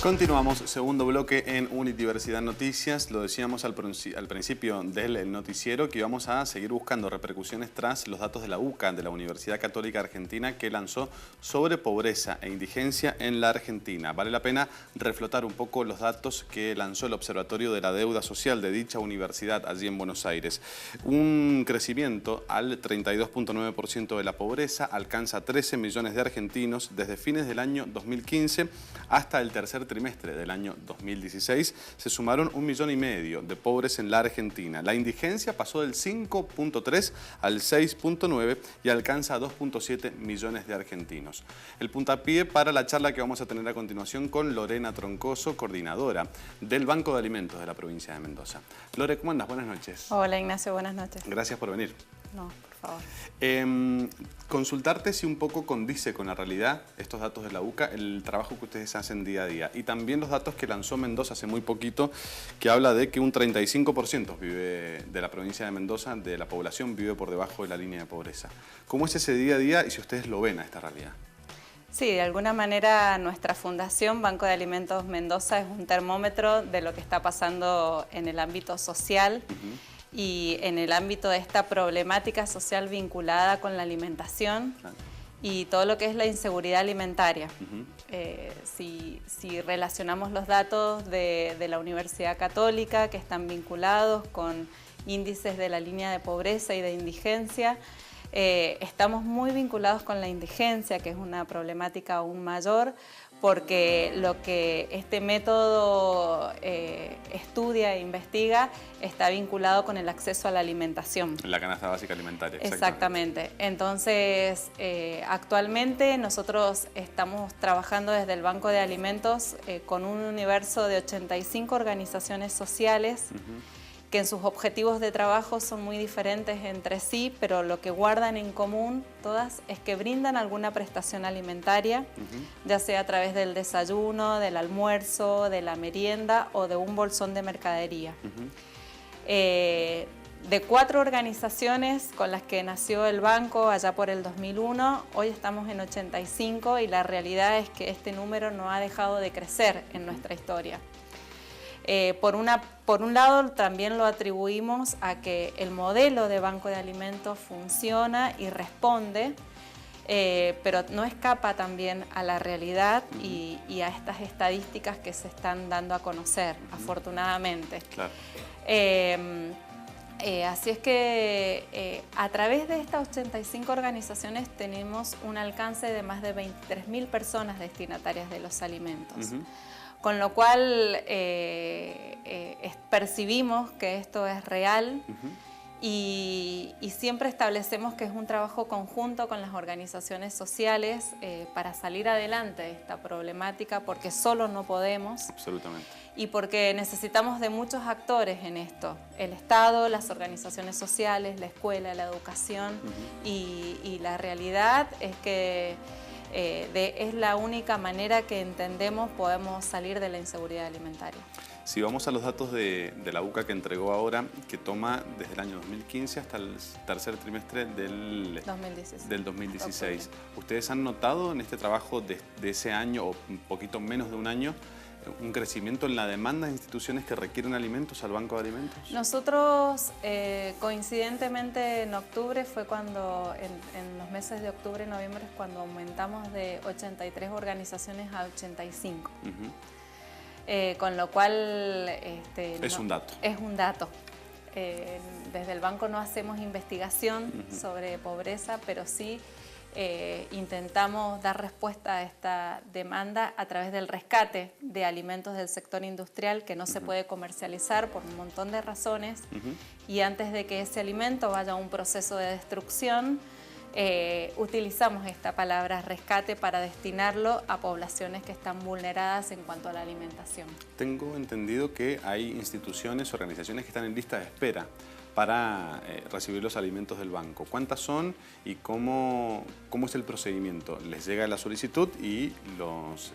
Continuamos, segundo bloque en Unidiversidad Noticias. Lo decíamos al principio del noticiero que íbamos a seguir buscando repercusiones tras los datos de la UCA, de la Universidad Católica Argentina, que lanzó sobre pobreza e indigencia en la Argentina. Vale la pena reflotar un poco los datos que lanzó el Observatorio de la Deuda Social de dicha universidad allí en Buenos Aires. Un crecimiento al 32.9% de la pobreza, alcanza 13 millones de argentinos desde fines del año 2015 hasta el tercer trimestre del año 2016, se sumaron 1,5 millones de pobres en la Argentina. La indigencia pasó del 5.3 al 6.9 y alcanza a 2.7 millones de argentinos. El puntapié para la charla que vamos a tener a continuación con Lorena Troncoso, coordinadora del Banco de Alimentos de la provincia de Mendoza. Lore, ¿cómo andas? Buenas noches. Hola Ignacio, buenas noches. Gracias por venir. No, por favor. Consultarte si un poco condice con la realidad estos datos de la UCA, el trabajo que ustedes hacen día a día y también los datos que lanzó Mendoza hace muy poquito, que habla de que un 35% de la provincia de Mendoza, de la población, vive por debajo de la línea de pobreza. ¿Cómo es ese día a día y si ustedes lo ven a esta realidad? Sí, de alguna manera nuestra fundación, Banco de Alimentos Mendoza, es un termómetro de lo que está pasando en el ámbito social. Y en el ámbito de esta problemática social vinculada con la alimentación y todo lo que es la inseguridad alimentaria. Si relacionamos los datos de la Universidad Católica, que están vinculados con índices de la línea de pobreza y de indigencia, estamos muy vinculados con la indigencia, que es una problemática aún mayor, porque lo que este método estudia e investiga está vinculado con el acceso a la alimentación. La canasta básica alimentaria. Exactamente. Entonces, actualmente nosotros estamos trabajando desde el Banco de Alimentos con un universo de 85 organizaciones sociales, que en sus objetivos de trabajo son muy diferentes entre sí, pero lo que guardan en común todas es que brindan alguna prestación alimentaria, ya sea a través del desayuno, del almuerzo, de la merienda o de un bolsón de mercadería. De 4 organizaciones con las que nació el banco allá por el 2001, hoy estamos en 85 y la realidad es que este número no ha dejado de crecer en nuestra historia. Por un lado, también lo atribuimos a que el modelo de Banco de Alimentos funciona y responde, pero no escapa también a la realidad y a estas estadísticas que se están dando a conocer, afortunadamente. Claro. Así es que a través de estas 85 organizaciones tenemos un alcance de más de 23.000 personas destinatarias de los alimentos. Con lo cual percibimos que esto es real y siempre establecemos que es un trabajo conjunto con las organizaciones sociales para salir adelante de esta problemática, porque solo no podemos. Absolutamente. Y porque necesitamos de muchos actores en esto: el Estado, las organizaciones sociales, la escuela, la educación y la realidad es que es la única manera que entendemos podemos salir de la inseguridad alimentaria. Si vamos a los datos de la UCA que entregó ahora, que toma desde el año 2015 hasta el tercer trimestre del 2016. ¿Ustedes han notado en este trabajo de ese año o un poquito menos de un año un crecimiento en la demanda de instituciones que requieren alimentos al Banco de Alimentos? Nosotros, coincidentemente en octubre, fue cuando, en los meses de octubre y noviembre, es cuando aumentamos de 83 organizaciones a 85. Con lo cual... es un dato. Es un dato. Desde el banco no hacemos investigación sobre pobreza, pero sí intentamos dar respuesta a esta demanda a través del rescate de alimentos del sector industrial que no se puede comercializar por un montón de razones, y antes de que ese alimento vaya a un proceso de destrucción, utilizamos esta palabra rescate para destinarlo a poblaciones que están vulneradas en cuanto a la alimentación. Tengo entendido que hay instituciones, organizaciones que están en lista de espera para recibir los alimentos del banco. ¿Cuántas son y cómo es el procedimiento? ¿Les llega la solicitud y los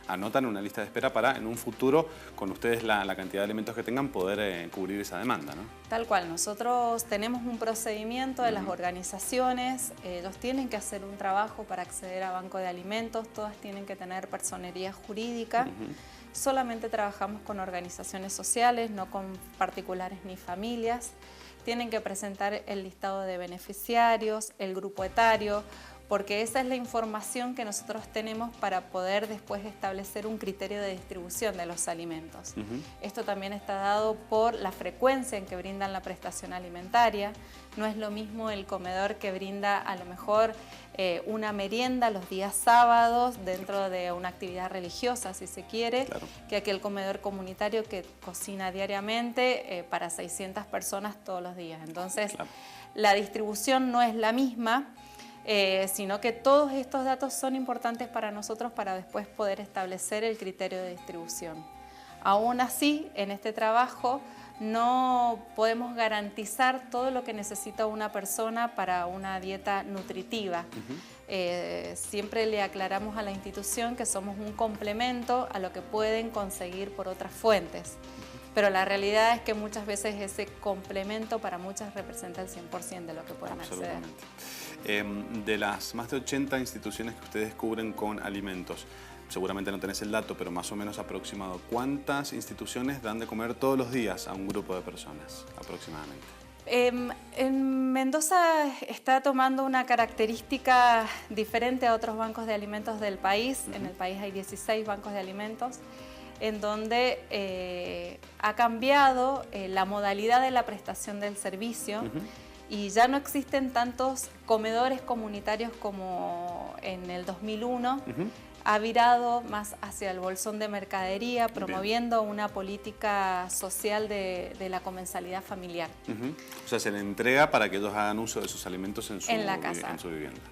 anotan en una lista de espera para en un futuro, con ustedes la cantidad de alimentos que tengan, poder cubrir esa demanda, ¿no? Tal cual. Nosotros tenemos un procedimiento de las organizaciones. Ellos tienen que hacer un trabajo para acceder a Banco de Alimentos. Todas tienen que tener personería jurídica. solamente trabajamos con organizaciones sociales, no con particulares ni familias. Tienen que presentar el listado de beneficiarios, el grupo etario, porque esa es la información que nosotros tenemos para poder después establecer un criterio de distribución de los alimentos. Esto también está dado por la frecuencia en que brindan la prestación alimentaria. No es lo mismo el comedor que brinda a lo mejor una merienda los días sábados dentro de una actividad religiosa, si se quiere, claro, que aquel comedor comunitario que cocina diariamente para 600 personas todos los días. Entonces, claro, la distribución no es la misma. Sino que todos estos datos son importantes para nosotros para después poder establecer el criterio de distribución. Aún así, en este trabajo no podemos garantizar todo lo que necesita una persona para una dieta nutritiva. Siempre le aclaramos a la institución que somos un complemento a lo que pueden conseguir por otras fuentes. Pero la realidad es que muchas veces ese complemento para muchas representa el 100% de lo que pueden acceder. De las más de 80 instituciones que ustedes cubren con alimentos, seguramente no tenés el dato, pero más o menos aproximado, ¿cuántas instituciones dan de comer todos los días a un grupo de personas aproximadamente? En Mendoza está tomando una característica diferente a otros bancos de alimentos del país. En el país hay 16 bancos de alimentos, en donde ha cambiado la modalidad de la prestación del servicio y ya no existen tantos comedores comunitarios como en el 2001. Ha virado más hacia el bolsón de mercadería, promoviendo una política social de la comensalidad familiar. O sea, se le entrega para que ellos hagan uso de sus alimentos en la casa, en su vivienda.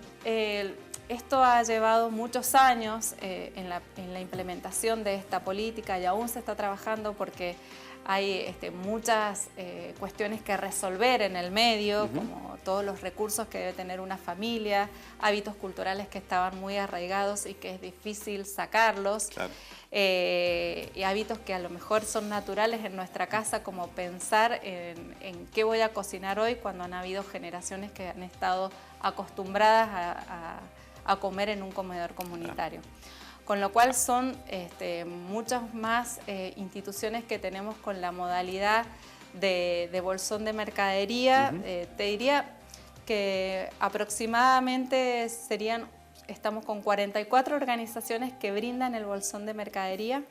Esto ha llevado muchos años en la implementación de esta política y aún se está trabajando porque hay muchas cuestiones que resolver en el medio, como todos los recursos que debe tener una familia, hábitos culturales que estaban muy arraigados y que es difícil sacarlos, claro, y hábitos que a lo mejor son naturales en nuestra casa, como pensar en qué voy a cocinar hoy cuando han habido generaciones que han estado acostumbradas a comer en un comedor comunitario. Claro. Con lo cual son muchas más instituciones que tenemos con la modalidad de bolsón de mercadería. Te diría que aproximadamente estamos con 44 organizaciones que brindan el bolsón de mercadería.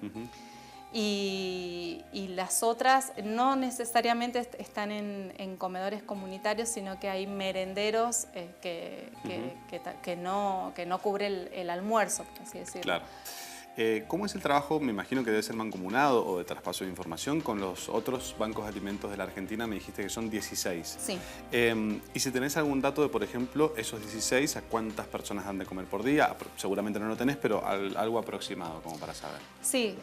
Y las otras no necesariamente están en comedores comunitarios, sino que hay merenderos que no cubre el almuerzo, por así decirlo. Claro. ¿Cómo es el trabajo? Me imagino que debe ser mancomunado o de traspaso de información con los otros bancos de alimentos de la Argentina. Me dijiste que son 16. Sí. Y si tenés algún dato de, por ejemplo, esos 16, ¿a cuántas personas dan de comer por día? Seguramente no lo tenés, pero algo aproximado como para saber. Sí.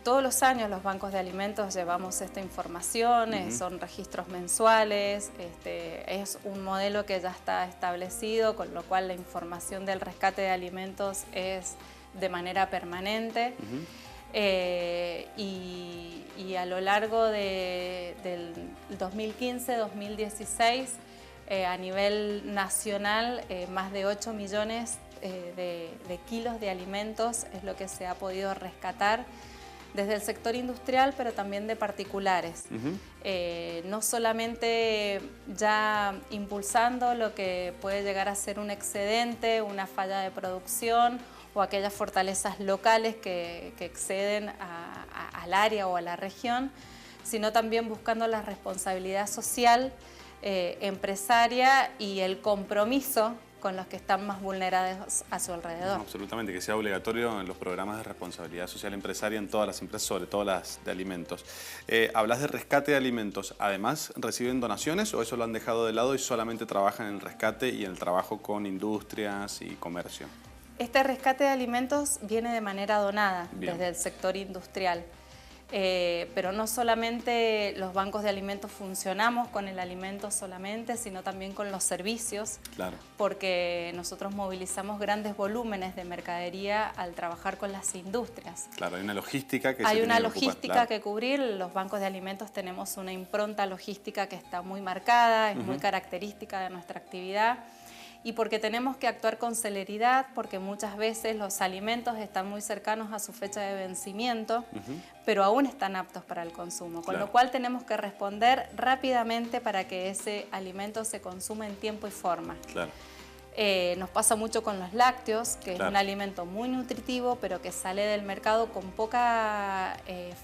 Todos los años los bancos de alimentos llevamos esta información. Son registros mensuales. Es un modelo que ya está establecido, con lo cual la información del rescate de alimentos es de manera permanente. Y a lo largo del 2015-2016, a nivel nacional, más de 8 millones de kilos de alimentos es lo que se ha podido rescatar desde el sector industrial, pero también de particulares. No solamente ya impulsando lo que puede llegar a ser un excedente, una falla de producción o aquellas fortalezas locales que exceden al área o a la región, sino también buscando la responsabilidad social, empresaria y el compromiso con los que están más vulnerados a su alrededor. No, absolutamente, que sea obligatorio en los programas de responsabilidad social empresaria en todas las empresas, sobre todo las de alimentos. Hablas de rescate de alimentos, ¿además reciben donaciones o eso lo han dejado de lado y solamente trabajan en el rescate y en el trabajo con industrias y comercio? Este rescate de alimentos viene de manera donada. Bien. Desde el sector industrial. Pero no solamente los bancos de alimentos funcionamos con el alimento solamente, sino también con los servicios, claro, porque nosotros movilizamos grandes volúmenes de mercadería al trabajar con las industrias. Claro, hay una logística que hay una logística que cubrir. Los bancos de alimentos tenemos una impronta logística que está muy marcada, es muy característica de nuestra actividad. y porque tenemos que actuar con celeridad, porque muchas veces los alimentos están muy cercanos a su fecha de vencimiento, pero aún están aptos para el consumo, con lo cual tenemos que responder rápidamente para que ese alimento se consuma en tiempo y forma. Claro. Nos pasa mucho con los lácteos, que es un alimento muy nutritivo, pero que sale del mercado con poca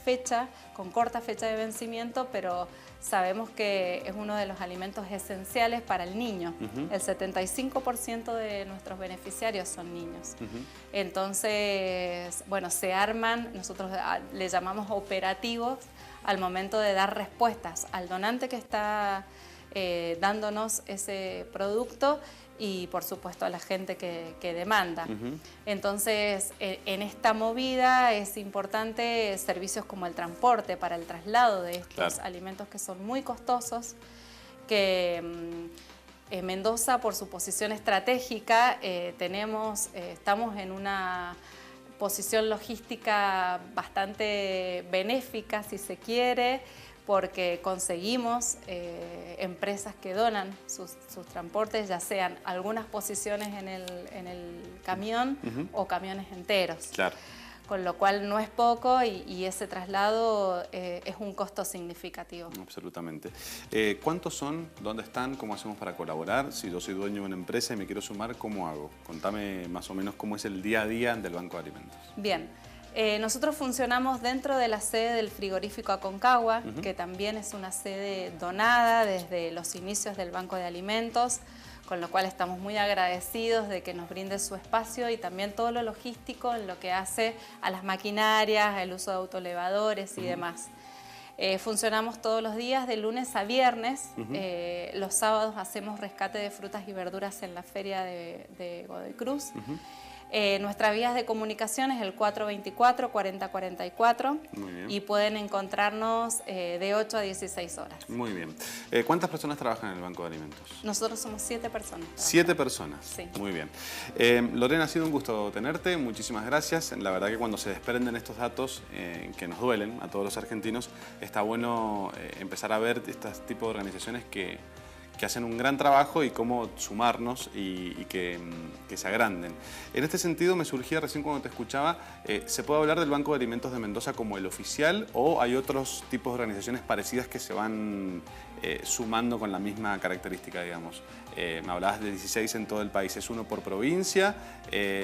fecha, con corta fecha de vencimiento, pero sabemos que es uno de los alimentos esenciales para el niño. El 75% de nuestros beneficiarios son niños. Entonces, bueno, se arman, nosotros le llamamos operativos, al momento de dar respuestas al donante que está dándonos ese producto, y por supuesto a la gente que demanda. Entonces, en esta movida es importante servicios como el transporte para el traslado de estos alimentos que son muy costosos, que en Mendoza, por su posición estratégica, estamos en una posición logística bastante benéfica, si se quiere, porque conseguimos empresas que donan sus transportes, ya sean algunas posiciones en el camión o camiones enteros. Claro. Con lo cual no es poco y ese traslado es un costo significativo. Absolutamente. ¿Cuántos son? ¿Dónde están? ¿Cómo hacemos para colaborar? Si yo soy dueño de una empresa y me quiero sumar, ¿cómo hago? Contame más o menos cómo es el día a día del Banco de Alimentos. Bien. Nosotros funcionamos dentro de la sede del frigorífico Aconcagua, que también es una sede donada desde los inicios del Banco de Alimentos, con lo cual estamos muy agradecidos de que nos brinde su espacio y también todo lo logístico en lo que hace a las maquinarias, el uso de autoelevadores y demás. Funcionamos todos los días de lunes a viernes. Los sábados hacemos rescate de frutas y verduras en la feria de Godoy Cruz. Nuestras vías de comunicación es el 424-4044 y pueden encontrarnos de 8 a 16 horas. Muy bien. ¿Cuántas personas trabajan en el Banco de Alimentos? Nosotros somos 7 personas. 7 personas. Sí. Muy bien. Lorena, ha sido un gusto tenerte. Muchísimas gracias. La verdad que cuando se desprenden estos datos que nos duelen a todos los argentinos, está bueno empezar a ver este tipo de organizaciones que hacen un gran trabajo y cómo sumarnos y que se agranden. En este sentido me surgía recién cuando te escuchaba, ¿se puede hablar del Banco de Alimentos de Mendoza como el oficial o hay otros tipos de organizaciones parecidas que se van sumando con la misma característica, digamos? Me hablabas de 16 en todo el país, ¿es uno por provincia?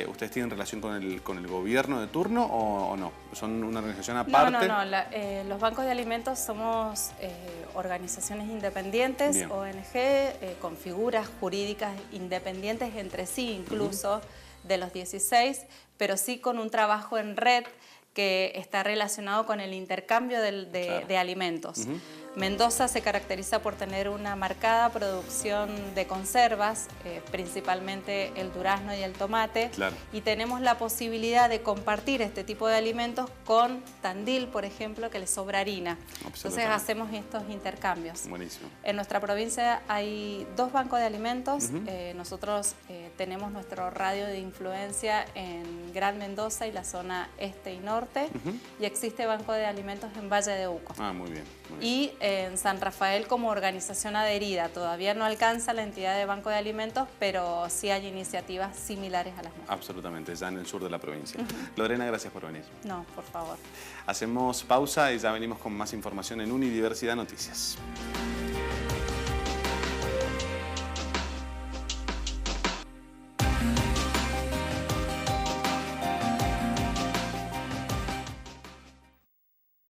¿Ustedes tienen relación con el gobierno de turno o no? ¿Son una organización aparte? No. Los bancos de alimentos somos organizaciones independientes, ONG, con figuras jurídicas independientes entre sí, incluso de los 16, pero sí con un trabajo en red que está relacionado con el intercambio de alimentos. Mendoza se caracteriza por tener una marcada producción de conservas, principalmente el durazno y el tomate, y tenemos la posibilidad de compartir este tipo de alimentos con Tandil, por ejemplo, que le sobra harina. Entonces hacemos estos intercambios. Buenísimo. En nuestra provincia hay 2 bancos de alimentos. Nosotros tenemos nuestro radio de influencia en Gran Mendoza y la zona este y norte, y existe Banco de Alimentos en Valle de Uco. Ah, muy bien. Y en San Rafael como organización adherida. Todavía no alcanza la entidad de Banco de Alimentos, pero sí hay iniciativas similares a las nuestras. Absolutamente, ya en el sur de la provincia. Lorena, gracias por venir. No, por favor. Hacemos pausa y ya venimos con más información en Unidiversidad Noticias.